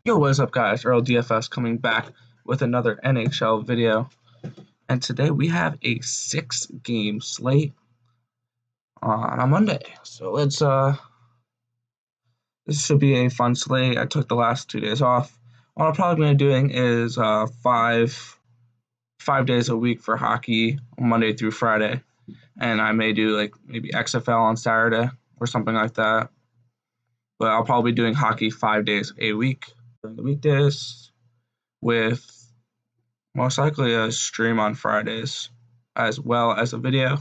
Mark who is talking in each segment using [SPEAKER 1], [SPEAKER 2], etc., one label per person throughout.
[SPEAKER 1] Yo, what's up, guys? Earl DFS coming back with another NHL video. And today we have a 6-game slate on a Monday. So this should be a fun slate. I took the last 2 days off. What I'm probably going to be doing is five days a week for hockey, Monday through Friday. And I may do like maybe XFL on Saturday or something like that. But I'll probably be doing hockey 5 days a week during the weekdays with most likely a stream on Fridays as well as a video,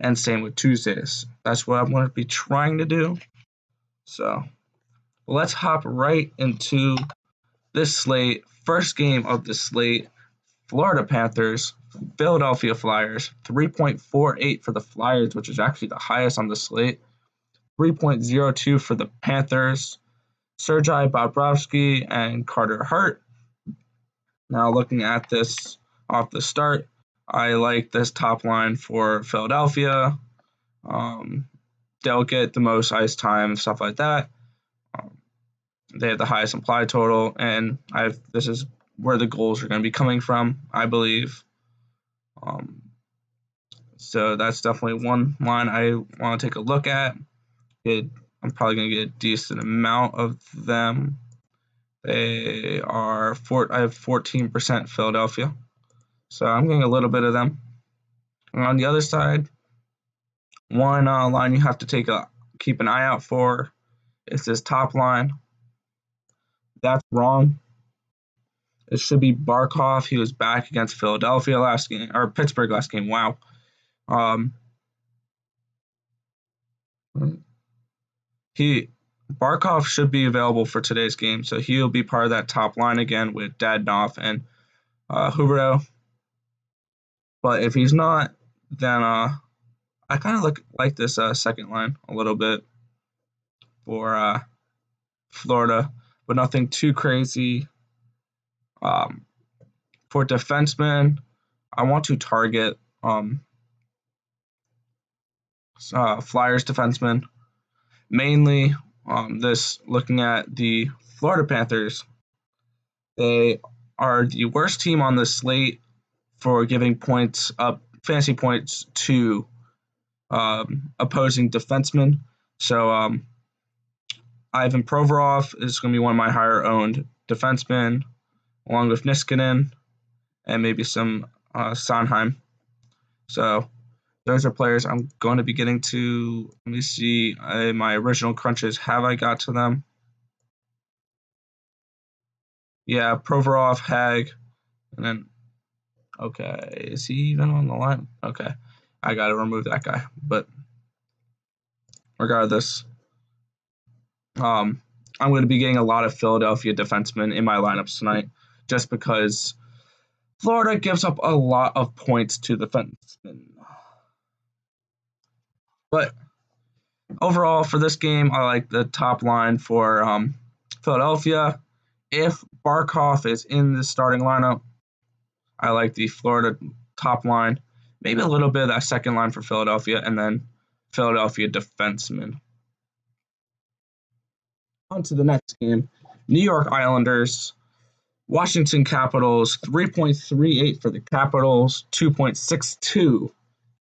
[SPEAKER 1] and same with Tuesdays. That's what I'm going to be trying to do. So let's hop right into this slate. First game of the slate, Florida Panthers, Philadelphia Flyers. 3.48 for the Flyers, which is actually the highest on the slate. 3.02 for the Panthers. Sergei Bobrovsky and Carter Hart. Now looking at this off the start, I like this top line for Philadelphia. They'll get the most ice time and stuff like that. They have the highest implied total, and this is where the goals are going to be coming from, I believe. So that's definitely one line I want to take a look at. I'm probably going to get a decent amount of them. I have 14% Philadelphia. So I'm getting a little bit of them. And on the other side, one line you have to keep an eye out for is this top line. That's wrong. It should be Barkov. He was back against Philadelphia last game, or Pittsburgh last game. Wow. Barkov should be available for today's game, so he'll be part of that top line again with Dadonov and Huberdeau. But if he's not, then I kind of like this second line a little bit for Florida, but nothing too crazy. For defensemen, I want to target Flyers defensemen. Mainly, looking at the Florida Panthers, they are the worst team on the slate for giving fantasy points to opposing defensemen. So Ivan Provorov is going to be one of my higher owned defensemen, along with Niskanen and maybe some Sondheim. So those are players I'm going to be getting to. Let me see my original crunches. Have I got to them? Yeah, Provorov, Hag, and then, okay, is he even on the line? Okay, I got to remove that guy. But regardless, I'm going to be getting a lot of Philadelphia defensemen in my lineups tonight just because Florida gives up a lot of points to the defensemen. But overall, for this game, I like the top line for Philadelphia. If Barkov is in the starting lineup, I like the Florida top line. Maybe a little bit of that second line for Philadelphia, and then Philadelphia defensemen. On to the next game. New York Islanders, Washington Capitals. 3.38 for the Capitals, 2.62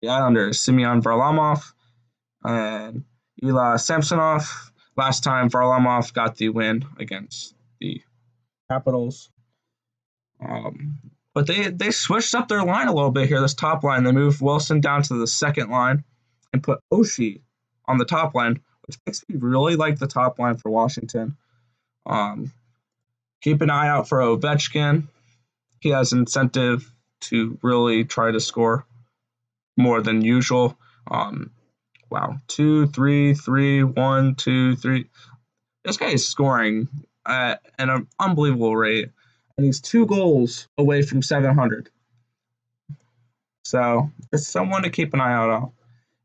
[SPEAKER 1] the Islanders. Semyon Varlamov and Ilya Samsonov. Last time Varlamov got the win against the Capitals. But they switched up their line a little bit here, this top line. They moved Wilson down to the second line and put Oshie on the top line, which makes me really like the top line for Washington. Keep an eye out for Ovechkin. He has incentive to really try to score more than usual. Wow, 2, 3, 3, 1, 2, 3. This guy is scoring at an unbelievable rate, and he's 2 goals away from 700. So it's someone to keep an eye out on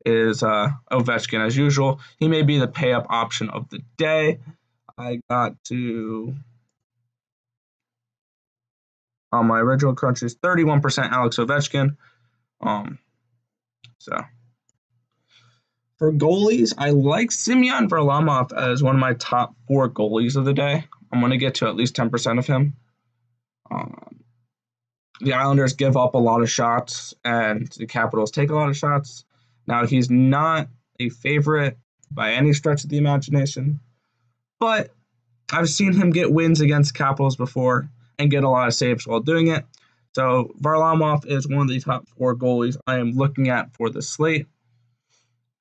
[SPEAKER 1] is Ovechkin as usual. He may be the pay-up option of the day. I got to on my original crunch is 31% Alex Ovechkin. So For goalies, I like Semyon Varlamov as one of my top 4 goalies of the day. I'm going to get to at least 10% of him. The Islanders give up a lot of shots, and the Capitals take a lot of shots. Now, he's not a favorite by any stretch of the imagination, but I've seen him get wins against Capitals before and get a lot of saves while doing it. So Varlamov is one of the top 4 goalies I am looking at for the slate.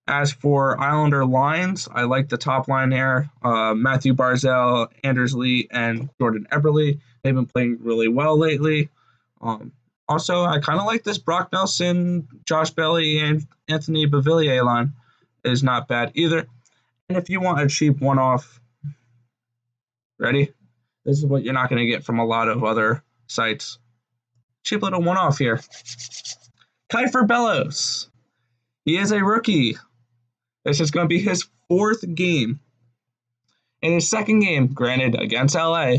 [SPEAKER 1] As for Islander lines, I like the top line there. Matthew Barzal, Anders Lee, and Jordan Eberle. They've been playing really well lately. Also, I kind of like this Brock Nelson, Josh Bailey, and Anthony Beauvillier line. Is not bad either. And if you want a cheap one-off, ready? This is what you're not going to get from a lot of other sites. Cheap little one-off here. Kiefer Bellows. He is a rookie. This is going to be his 4th game. In his 2nd game, granted, against LA,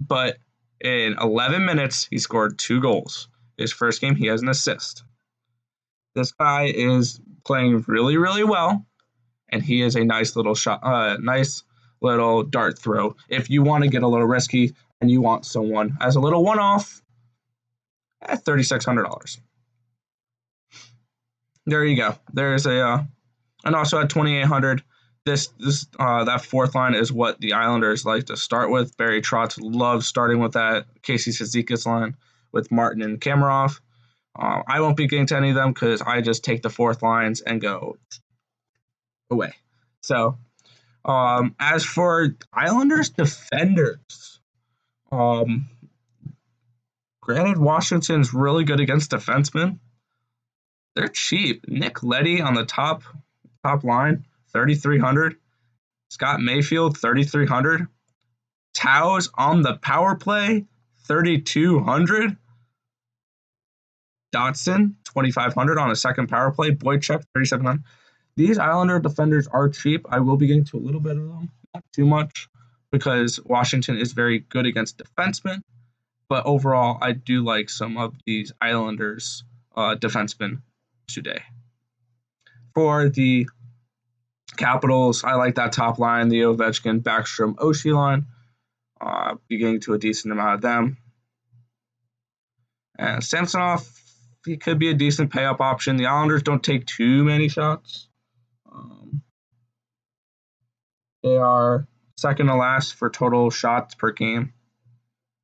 [SPEAKER 1] but in 11 minutes, he scored 2 goals. His 1st game, he has an assist. This guy is playing really, really well, and he is a nice little dart throw. If you want to get a little risky and you want someone as a little one-off at $3,600. There you go. There's and also at 2,800. That 4th line is what the Islanders like to start with. Barry Trotz loves starting with that Casey Cizikas line with Martin and Kamarov. I won't be getting to any of them because I just take the 4th lines and go away. So, as for Islanders defenders, granted Washington's really good against defensemen. They're cheap. Nick Leddy on the top line, 3,300. Scott Mayfield, 3,300. Towers on the power play, 3,200. Dotson, 2,500 on a second power play. Boychuk, 3,700. These Islander defenders are cheap. I will be getting to a little bit of them, not too much, because Washington is very good against defensemen. But overall, I do like some of these Islanders defensemen today. For the Capitals, I like that top line, the Ovechkin, Backstrom, Oshie line. Be getting to a decent amount of them. And Samsonov, he could be a decent pay-up option. The Islanders don't take too many shots. They are second to last for total shots per game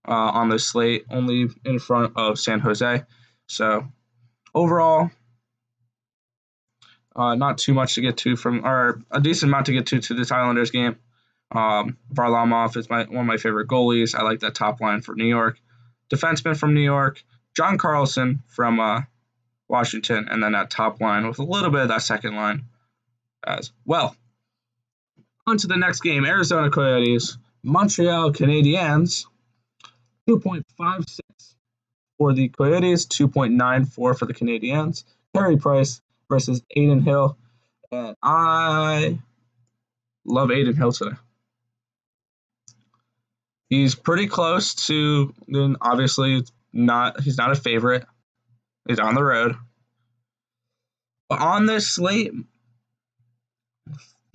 [SPEAKER 1] on the slate, only in front of San Jose. So overall, not too much to get to or a decent amount to get to this Islanders game. Varlamov is one of my favorite goalies. I like that top line for New York. Defenseman from New York, John Carlson from Washington, and then that top line with a little bit of that second line as well. On to the next game, Arizona Coyotes, Montreal Canadiens, 2.56 for the Coyotes, 2.94 for the Canadiens. Carey Price versus Adin Hill, and I love Adin Hill today. He's pretty close to, obviously, he's not a favorite. He's on the road. But on this slate,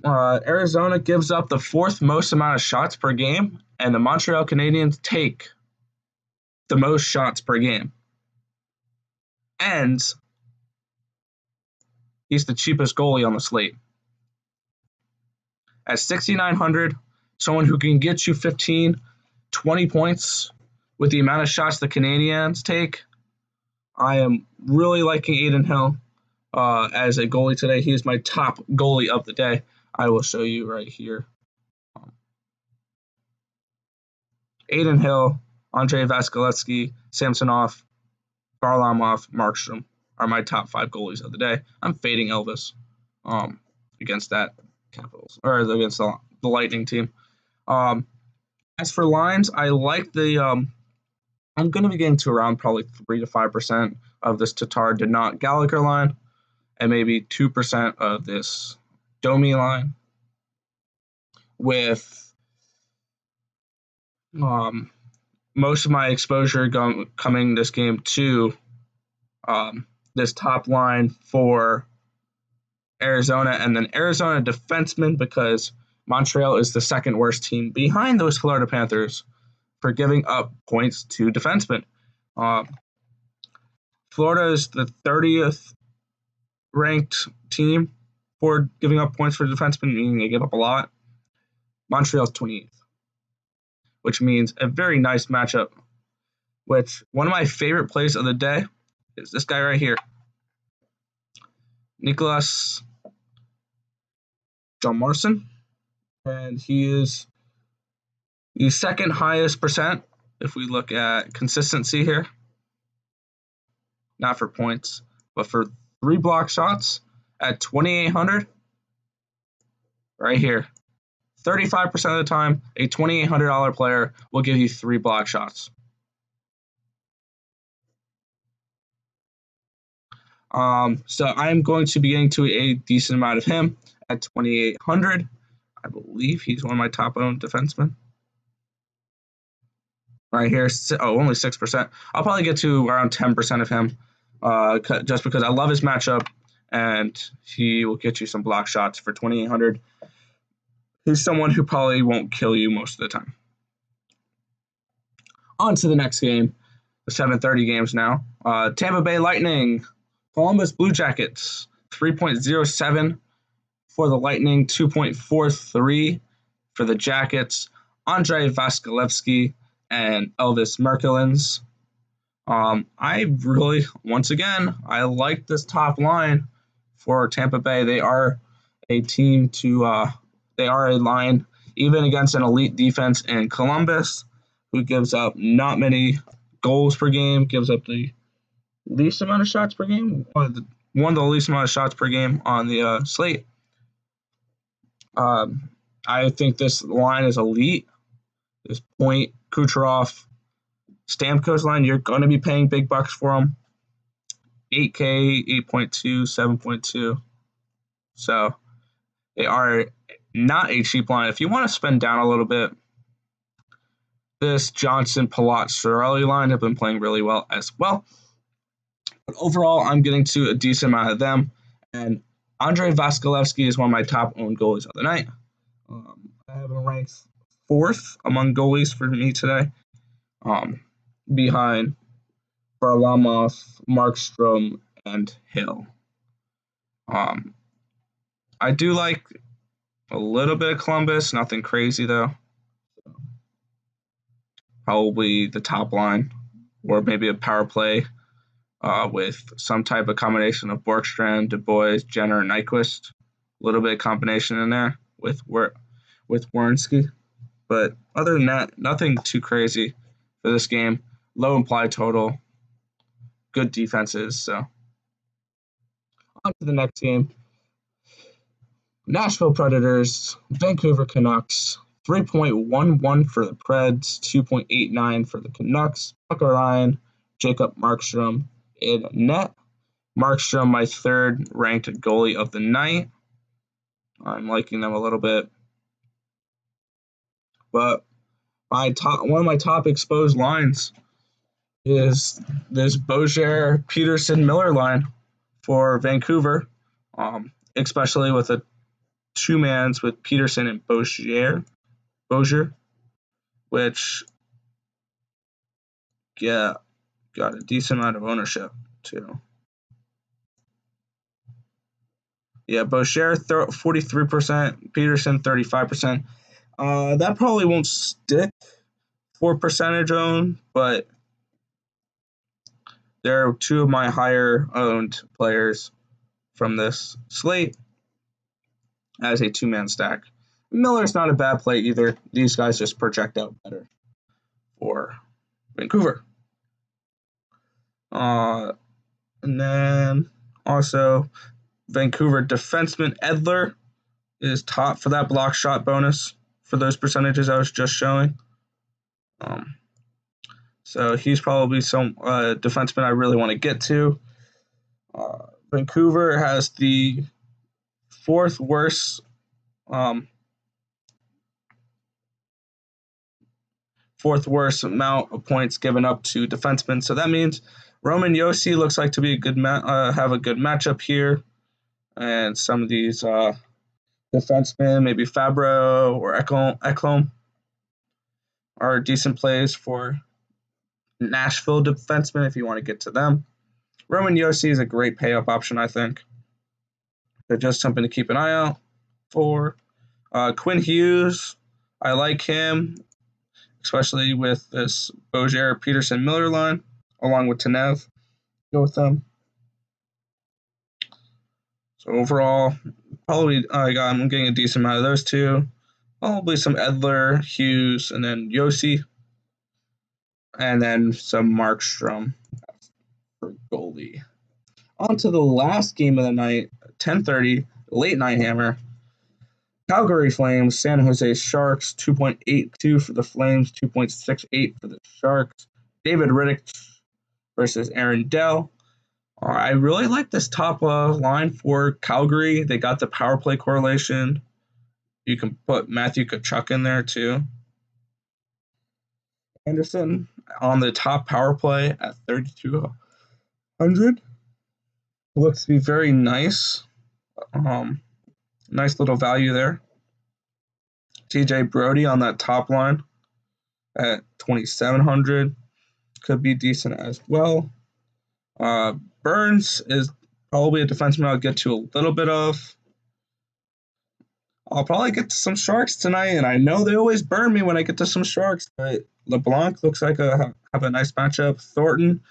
[SPEAKER 1] Arizona gives up the 4th most amount of shots per game, and the Montreal Canadiens take the most shots per game. And he's the cheapest goalie on the slate. At 6,900, someone who can get you 15, 20 points with the amount of shots the Canadiens take. I am really liking Adin Hill as a goalie today. He is my top goalie of the day. I will show you right here. Adin Hill, Andrei Vasilevskiy, Samsonov, Varlamov, Markstrom are my top 5 goalies of the day. I'm fading Elvis against that Capitals, or against the Lightning team. As for lines, I like the I'm going to be getting to around probably 3 to 5% of this Tatar Dinot Gallagher line, and maybe 2% of this Domi line, with most of my exposure coming this game to this top line for Arizona, and then Arizona defenseman because Montreal is the second worst team behind those Florida Panthers for giving up points to defensemen. Florida is the 30th ranked team for giving up points for defensemen, meaning they give up a lot. Montreal's 28th, which means a very nice matchup. Which one of my favorite plays of the day is this guy right here, Nicholas John Morrison, and he is the second highest percent if we look at consistency here. Not for points, but for 3 block shots at 2,800 right here. 35% of the time, a $2,800 player will give you 3 block shots. So I'm going to be getting to a decent amount of him at 2,800. I believe he's one of my top owned defensemen. Right here, only 6%. I'll probably get to around 10% of him just because I love his matchup, and he will get you some block shots for 2,800. He's someone who probably won't kill you most of the time. On to the next game, the 7:30 games now. Tampa Bay Lightning, Columbus Blue Jackets, 3.07 for the Lightning, 2.43 for the Jackets. Andrei Vasilevskiy and Elvis Merkelins. I like this top line for Tampa Bay. They are a team they are a line, even against an elite defense in Columbus, who gives up not many goals per game, gives up the least amount of shots per game, one of the least amount of shots per game on the slate. I think this line is elite. This Point, Kucherov, Stamkos line, you're going to be paying big bucks for them. 8K, 8.2, 7.2. So they are not a cheap line. If you want to spend down a little bit, this Johnson, Palat, Cirelli line have been playing really well as well. But overall, I'm getting to a decent amount of them. And Andrei Vasilevskiy is one of my top owned goalies of the night. I have him ranked 4th among goalies for me today, behind Varlamov, Markstrom, and Hill. I do like a little bit of Columbus, nothing crazy though. Probably the top line, or maybe a power play with some type of combination of Borkstrand, Du Bois, Jenner, and Nyquist. A little bit of combination in there with Werenski. But other than that, nothing too crazy for this game. Low implied total. Good defenses. So on to the next game. Nashville Predators, Vancouver Canucks. 3.11 for the Preds, 2.89 for the Canucks. Tucker Ryan, Jacob Markstrom in net. Markstrom, my 3rd ranked goalie of the night. I'm liking them a little bit. But one of my top exposed lines is this Beauger, Peterson, Miller line for Vancouver, especially with a 2-mans with Peterson and Beauger, which got a decent amount of ownership too. Yeah, Beauger 43%, Peterson 35%. That probably won't stick for percentage owned, but they're 2 of my higher owned players from this slate as a 2-man stack. Miller's not a bad play either. These guys just project out better for Vancouver. And then also Vancouver defenseman Edler is top for that block shot bonus for those percentages I was just showing. So he's probably some defenseman I really want to get to. Vancouver has the 4th worst amount of points given up to defensemen. So that means Roman Josi looks like to be have a good matchup here. And some of these defensemen, maybe Fabro or Ekholm, are decent plays for Nashville defensemen if you want to get to them. Roman Josi is a great pay-up option, I think. They're just something to keep an eye out for. Quinn Hughes, I like him, especially with this Beauger, Peterson, Miller line, along with Tanev. Go with them. So overall, probably I'm getting a decent amount of those two. Probably some Edler, Hughes, and then Josi, and then some Markstrom for goalie. On to the last game of the night, 10:30, late night hammer. Calgary Flames, San Jose Sharks, 2.82 for the Flames, 2.68 for the Sharks. David Riddick versus Aaron Dell. I really like this top line for Calgary. They got the power play correlation. You can put Matthew Tkachuk in there too. Anderson on the top power play at 3,200. Looks to be very nice. Nice little value there. TJ Brody on that top line at 2,700 could be decent as well. Burns is probably a defenseman I'll get to a little bit of. I'll probably get to some Sharks tonight, and I know they always burn me when I get to some Sharks, but LeBlanc looks like have a nice matchup. Thornton,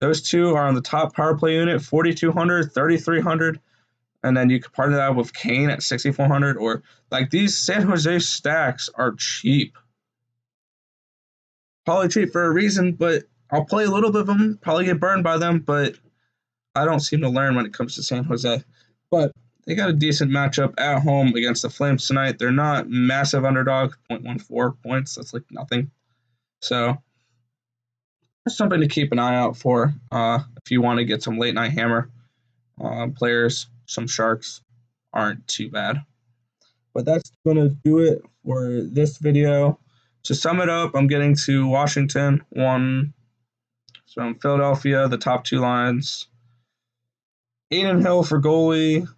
[SPEAKER 1] those two are on the top power play unit, 4,200, 3,300. And then you could partner that with Kane at 6,400, or like these San Jose stacks are cheap. Probably cheap for a reason, but I'll play a little bit of them, probably get burned by them, but I don't seem to learn when it comes to San Jose. But they got a decent matchup at home against the Flames tonight. They're not massive underdog, 0.14 points. That's like nothing. So that's something to keep an eye out for if you want to get some late night hammer players. Some Sharks aren't too bad. But that's going to do it for this video. To sum it up, I'm getting to Washington, 1. So Philadelphia, the top 2 lines. Aiden Hill for goalie.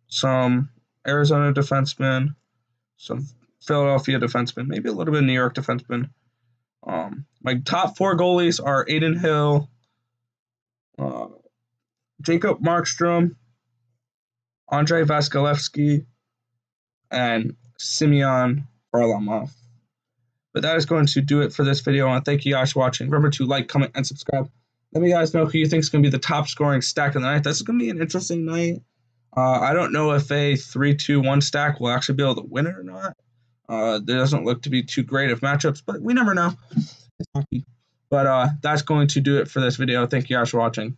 [SPEAKER 1] Some Arizona defensemen. Some Philadelphia defensemen. Maybe a little bit of New York defensemen. My top 4 goalies are Aiden Hill, Jacob Markstrom, Andrei Vasilevskiy, and Semyon Varlamov. But that is going to do it for this video. I want to thank you guys for watching. Remember to like, comment, and subscribe. Let me guys know who you think is going to be the top scoring stack of the night. This is going to be an interesting night. I don't know if a 3-2-1 stack will actually be able to win it or not. There doesn't look to be too great of matchups, but we never know. It's hockey. But that's going to do it for this video. Thank you guys for watching.